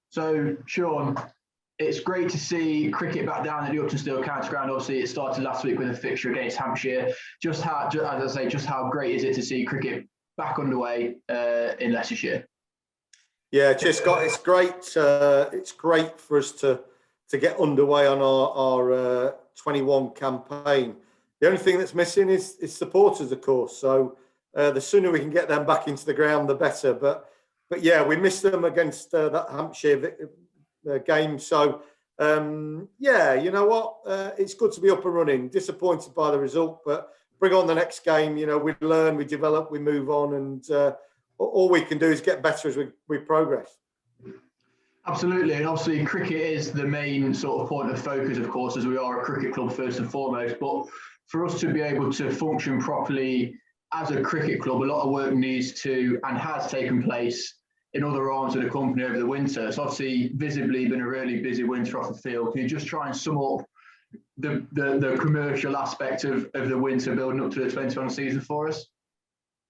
So, Sean, it's great to see cricket back down at the Uptonsteel County Ground. Obviously, it started last week with a fixture against Hampshire. Just how great is it to see cricket back underway in Leicestershire? Yeah, just Scott, it's great. It's great for us to get underway on our 21 campaign. The only thing that's missing is supporters, of course. So the sooner we can get them back into the ground, the better. But yeah, we missed them against that Hampshire game. So yeah, you know what? It's good to be up and running. Disappointed by the result, but bring on the next game. You know, we learn, we develop, we move on, and all we can do is get better as we progress. Absolutely, and obviously cricket is the main sort of point of focus, of course, as we are a cricket club first and foremost. But for us to be able to function properly as a cricket club, a lot of work needs to and has taken place in other arms of the company over the winter. It's obviously visibly been a really busy winter off the field. Can you just try and sum up the commercial aspect of the winter building up to the 21 season for us?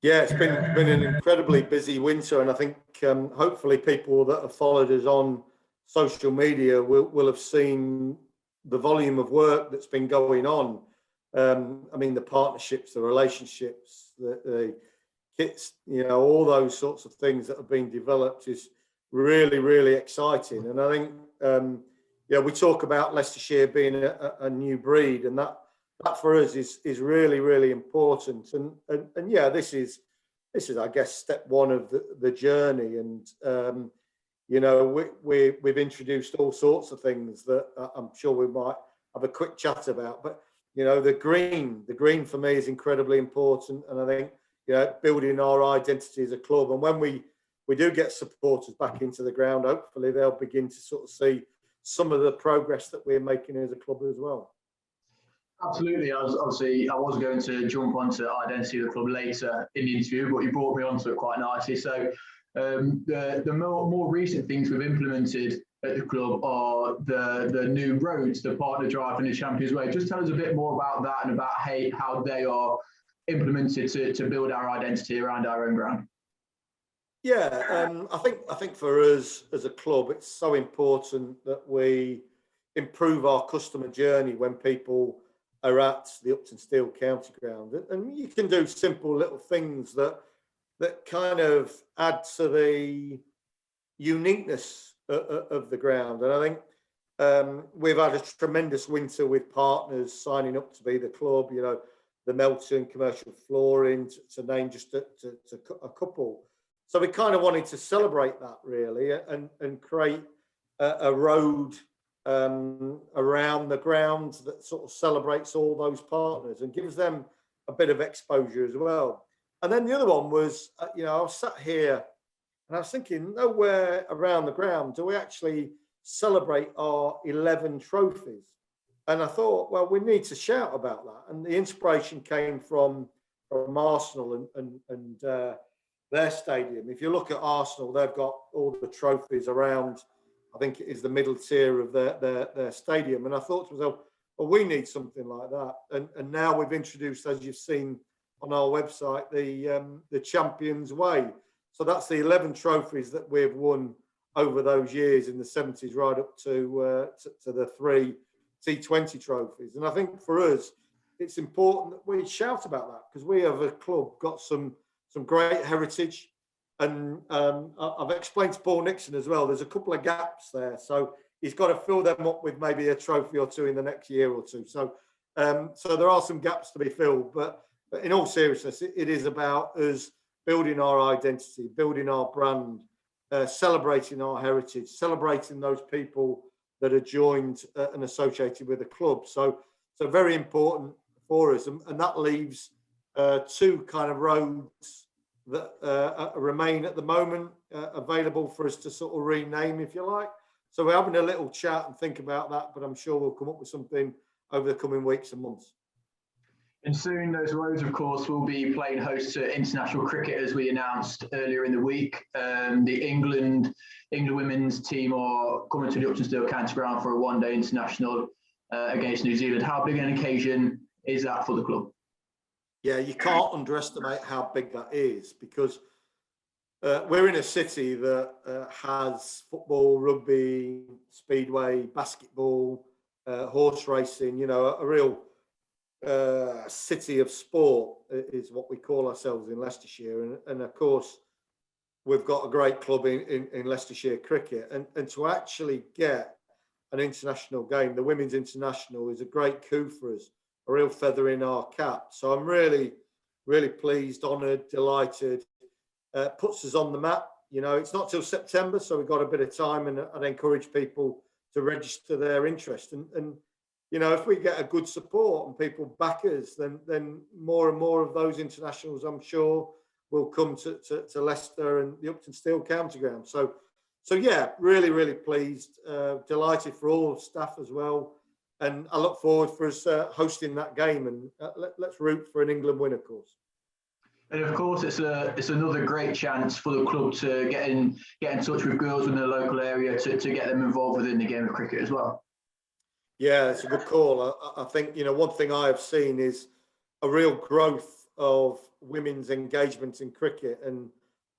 Yeah, it's been an incredibly busy winter, and I think hopefully people that have followed us on social media will have seen the volume of work that's been going on. I mean, the partnerships, the relationships, the kits, you know, all those sorts of things that have been developed is really, really exciting. And I think, yeah, we talk about Leicestershire being a new breed, and that for us is really, really important. And yeah, this is I guess step one of the journey. And you know, we've introduced all sorts of things that I'm sure we might have a quick chat about. But you know, the green for me is incredibly important, and I think, you know, building our identity as a club. And when we do get supporters back into the ground, hopefully they'll begin to sort of see some of the progress that we're making as a club as well. Absolutely. I was going to jump onto identity of the club later in the interview, but you brought me onto it quite nicely. So the more recent things we've implemented at the club are the new roads, the partner drive and the Champions Way. Just tell us a bit more about that and about how they are implemented to build our identity around our own ground. Yeah, I think for us as a club, it's so important that we improve our customer journey when people are at the Uptonsteel County Ground, and you can do simple little things that kind of add to the uniqueness of the ground. And I think we've had a tremendous winter with partners signing up to be the club. You know, the Melton Commercial Flooring, to name just a couple. So we kind of wanted to celebrate that really, and create a road around the ground that sort of celebrates all those partners and gives them a bit of exposure as well. And then the other one was, you know, I was sat here and I was thinking, nowhere around the ground do we actually celebrate our 11 trophies. And I thought, well, we need to shout about that. And the inspiration came from Arsenal and their stadium. If you look at Arsenal, they've got all the trophies around, I think it is the middle tier of their stadium. And I thought to myself, well, we need something like that. And now we've introduced, as you've seen on our website, the Champions Way. So that's the 11 trophies that we've won over those years in the 70s, right up to the 3 T20 trophies. And I think for us, it's important that we shout about that, because we have a club got some great heritage. And I've explained to Paul Nixon as well, there's a couple of gaps there. So he's got to fill them up with maybe a trophy or two in the next year or two. So there are some gaps to be filled. But in all seriousness, it is about us building our identity, building our brand, celebrating our heritage, celebrating those people that are joined and associated with the club. So very important for us. And that leaves two kind of roads that remain at the moment available for us to sort of rename, if you like. So we're having a little chat and think about that, but I'm sure we'll come up with something over the coming weeks and months. And soon those roads, of course, will be playing host to international cricket, as we announced earlier in the week. The England women's team are coming to the Uptonsteel County Ground for a one-day international against New Zealand. How big an occasion is that for the club? Yeah, you can't underestimate how big that is, because we're in a city that has football, rugby, speedway, basketball, horse racing. You know, a real city of sport is what we call ourselves in Leicestershire, and of course we've got a great club in Leicestershire cricket, and to actually get an international game, the women's international, is a great coup for us, a real feather in our cap. So I'm really, really pleased, honoured, delighted. Puts us on the map. You know, it's not till September, so we've got a bit of time, and I'd encourage people to register their interest. And you know, if we get a good support and people back us, then more and more of those internationals, I'm sure, will come to Leicester and the Uptonsteel County Ground. So yeah, really, really pleased, delighted for all staff as well, and I look forward for us hosting that game. And let's root for an England win, of course. And of course, it's another great chance for the club to get in touch with girls in the local area to get them involved within the game of cricket as well. Yeah, it's a good call. I think, you know, one thing I have seen is a real growth of women's engagement in cricket, and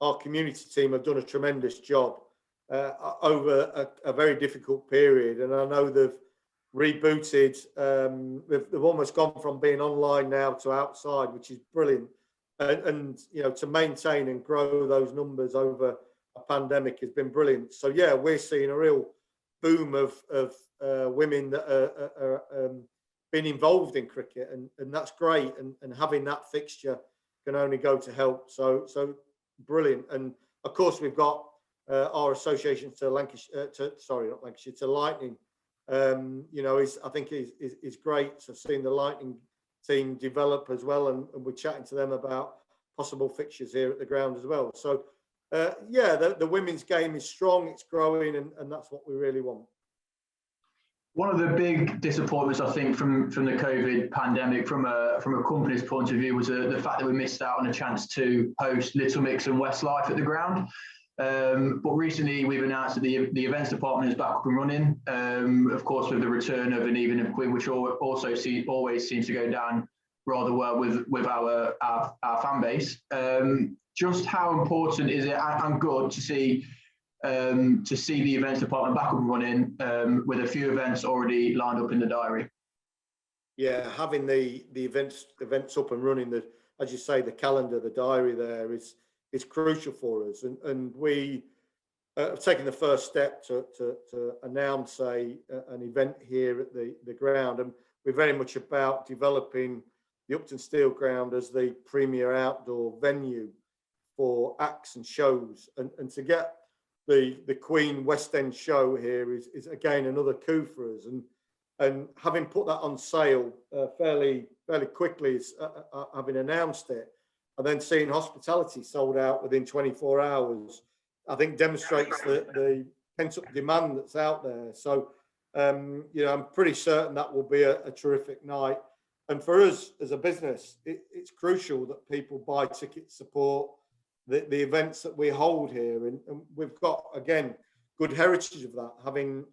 our community team have done a tremendous job over a very difficult period. And I know they've rebooted. They've almost gone from being online now to outside, which is brilliant. And you know, to maintain and grow those numbers over a pandemic has been brilliant. So yeah, we're seeing a real boom of women that are been involved in cricket, and that's great. And having that fixture can only go to help. So brilliant. And of course, we've got our association to Lancashire, not Lancashire, to Lightning. You know, I think is great. So seeing the Lightning team develop as well, and we're chatting to them about possible fixtures here at the ground as well. So yeah, the women's game is strong, it's growing, and that's what we really want. One of the big disappointments, I think, from the COVID pandemic, from a company's point of view, was the fact that we missed out on a chance to host Little Mix and Westlife at the ground. But recently we've announced that the events department is back up and running. Of course, with the return of an evening of Queen, which also always seems to go down rather well with our fan base. Just how important is it and good to see the events department back up and running with a few events already lined up in the diary? Yeah, having the events up and running, as you say, the calendar, the diary there is crucial for us, and we have taken the first step to announce an event here at the ground, and we're very much about developing the Uptonsteel Ground as the premier outdoor venue for acts and shows, and to get the Queen West End show here is again another coup for us, and having put that on sale fairly quickly, having announced it, and then seeing hospitality sold out within 24 hours, I think demonstrates the pent-up demand that's out there. So, you know, I'm pretty certain that will be a terrific night. And for us as a business, it's crucial that people buy tickets, support the events that we hold here. And we've got, again, good heritage of that, having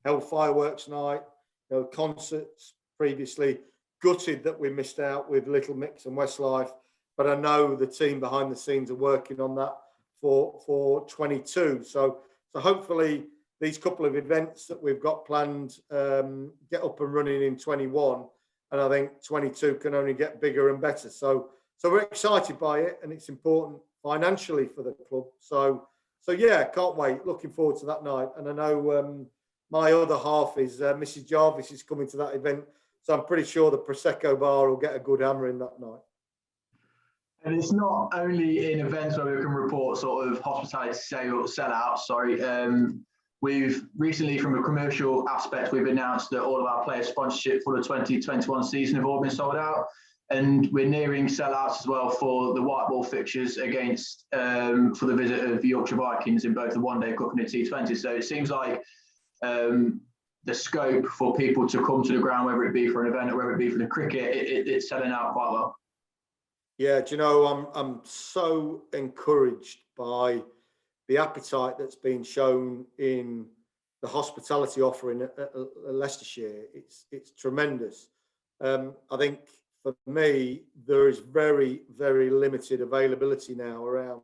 held fireworks night, you know, concerts previously. Gutted that we missed out with Little Mix and Westlife, but I know the team behind the scenes are working on that for 22. So hopefully these couple of events that we've got planned get up and running in 21, and I think 22 can only get bigger and better. So we're excited by it, and it's important financially for the club. So yeah, can't wait. Looking forward to that night, and I know my other half is Mrs. Jarvis is coming to that event. So I'm pretty sure the Prosecco bar will get a good hammer in that night. And it's not only in events where we can report sort of hospitality sellouts. We've recently, from a commercial aspect, we've announced that all of our player sponsorship for the 2021 season have all been sold out. And we're nearing sellouts as well for the white ball fixtures against for the visit of the Yorkshire Vikings in both the One Day Cup and the T20. So it seems like the scope for people to come to the ground, whether it be for an event or whether it be for the cricket, it's selling out quite well. Yeah, do you know, I'm so encouraged by the appetite that's been shown in the hospitality offering at Leicestershire. It's tremendous. I think for me, there is very, very limited availability now around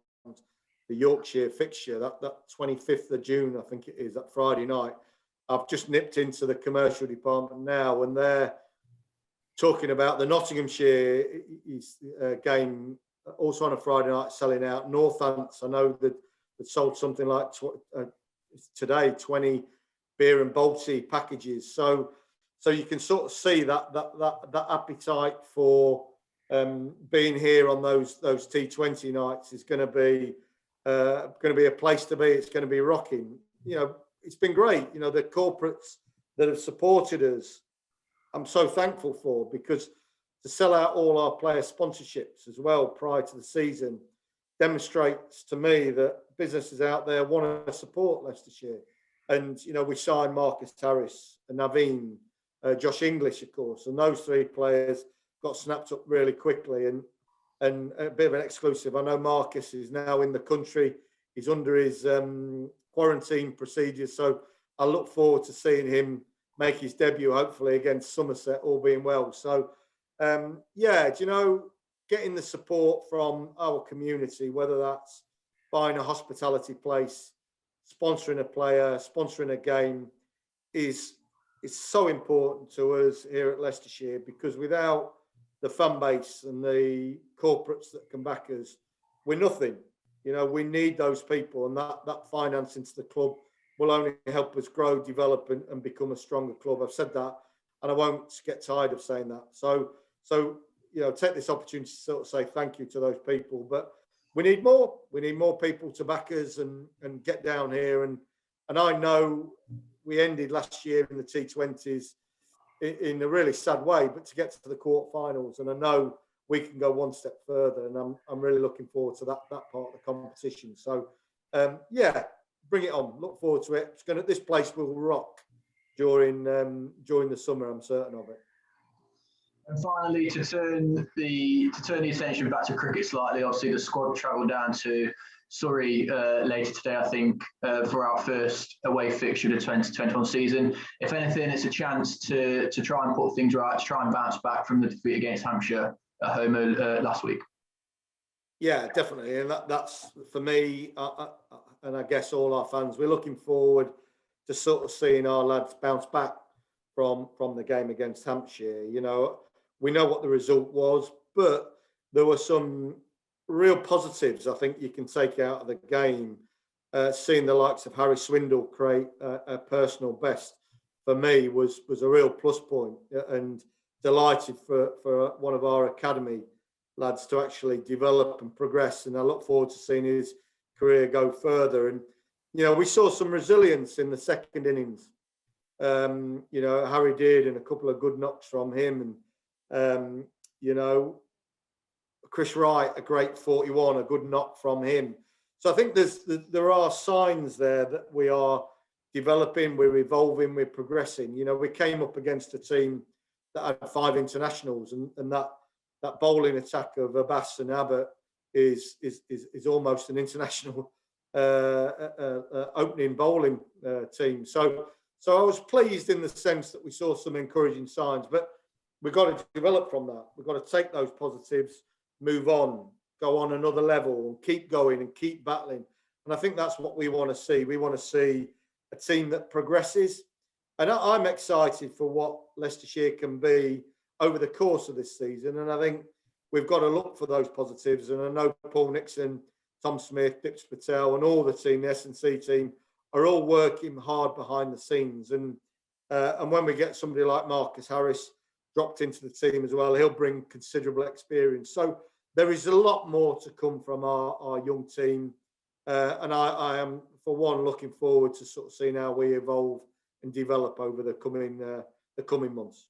the Yorkshire fixture, that 25th of June, I think it is, that Friday night. I've just nipped into the commercial department now, and they're talking about the Nottinghamshire game, also on a Friday night, selling out. Northants, I know that sold something like today 20 beer and Balti packages. So you can sort of see that appetite for being here on those T20 nights is going to be a place to be. It's going to be rocking. You know, it's been great. You know, the corporates that have supported us, I'm so thankful for, because to sell out all our player sponsorships as well prior to the season demonstrates to me that businesses out there want to support Leicestershire. And, you know, we signed Marcus Harris and Naveen, Josh English, of course, and those three players got snapped up really quickly. And a bit of an exclusive, I know Marcus is now in the country. He's under his quarantine procedures. So I look forward to seeing him make his debut, hopefully, against Somerset, all being well. So, yeah, do you know, getting the support from our community, whether that's buying a hospitality place, sponsoring a player, sponsoring a game, is so important to us here at Leicestershire, because without the fan base and the corporates that can back us, we're nothing. You know, we need those people, and that finance into the club will only help us grow, develop, and become a stronger club. I've said that, and I won't get tired of saying that. So you know, take this opportunity to sort of say thank you to those people. But we need more. We need more people to back us and get down here. And I know we ended last year in the T20s in a really sad way, but to get to the quarterfinals, and I know we can go one step further. And I'm really looking forward to that part of the competition. So yeah, bring it on. Look forward to it. This place will rock during the summer. I'm certain of it. And finally, to turn the attention back to cricket slightly, obviously the squad travelled down to Surrey later today, I think, for our first away fixture of the 2021 season. If anything, it's a chance to try and put things right, to try and bounce back from the defeat against Hampshire at home last week. Yeah, definitely, and that's for me, and I guess all our fans. We're looking forward to sort of seeing our lads bounce back from the game against Hampshire. You know, we know what the result was, but there were some real positives I think you can take out of the game. Seeing the likes of Harry Swindle create a personal best for me was a real plus point, and delighted for one of our academy lads to actually develop and progress. And I look forward to seeing his career go further. And, you know, we saw some resilience in the second innings. You know, Harry did, and a couple of good knocks from him. And, you know, Chris Wright, a great 41, a good knock from him. So I think there are signs there that we are developing, we're evolving, we're progressing. You know, we came up against a team that had 5 internationals, and that bowling attack of Abbas and Abbott is almost an international opening bowling team. So I was pleased in the sense that we saw some encouraging signs, but we've got to develop from that. We've got to take those positives, move on, go on another level, and keep going and keep battling. And I think that's what we want to see. We want to see a team that progresses. And I'm excited for what Leicestershire can be over the course of this season. And I think we've got to look for those positives. And I know Paul Nixon, Tom Smith, Dips Patel, and all the team, the S&C team, are all working hard behind the scenes. And when we get somebody like Marcus Harris dropped into the team as well, he'll bring considerable experience. So there is a lot more to come from our young team. And I am, for one, looking forward to sort of seeing how we evolve and develop over the coming months.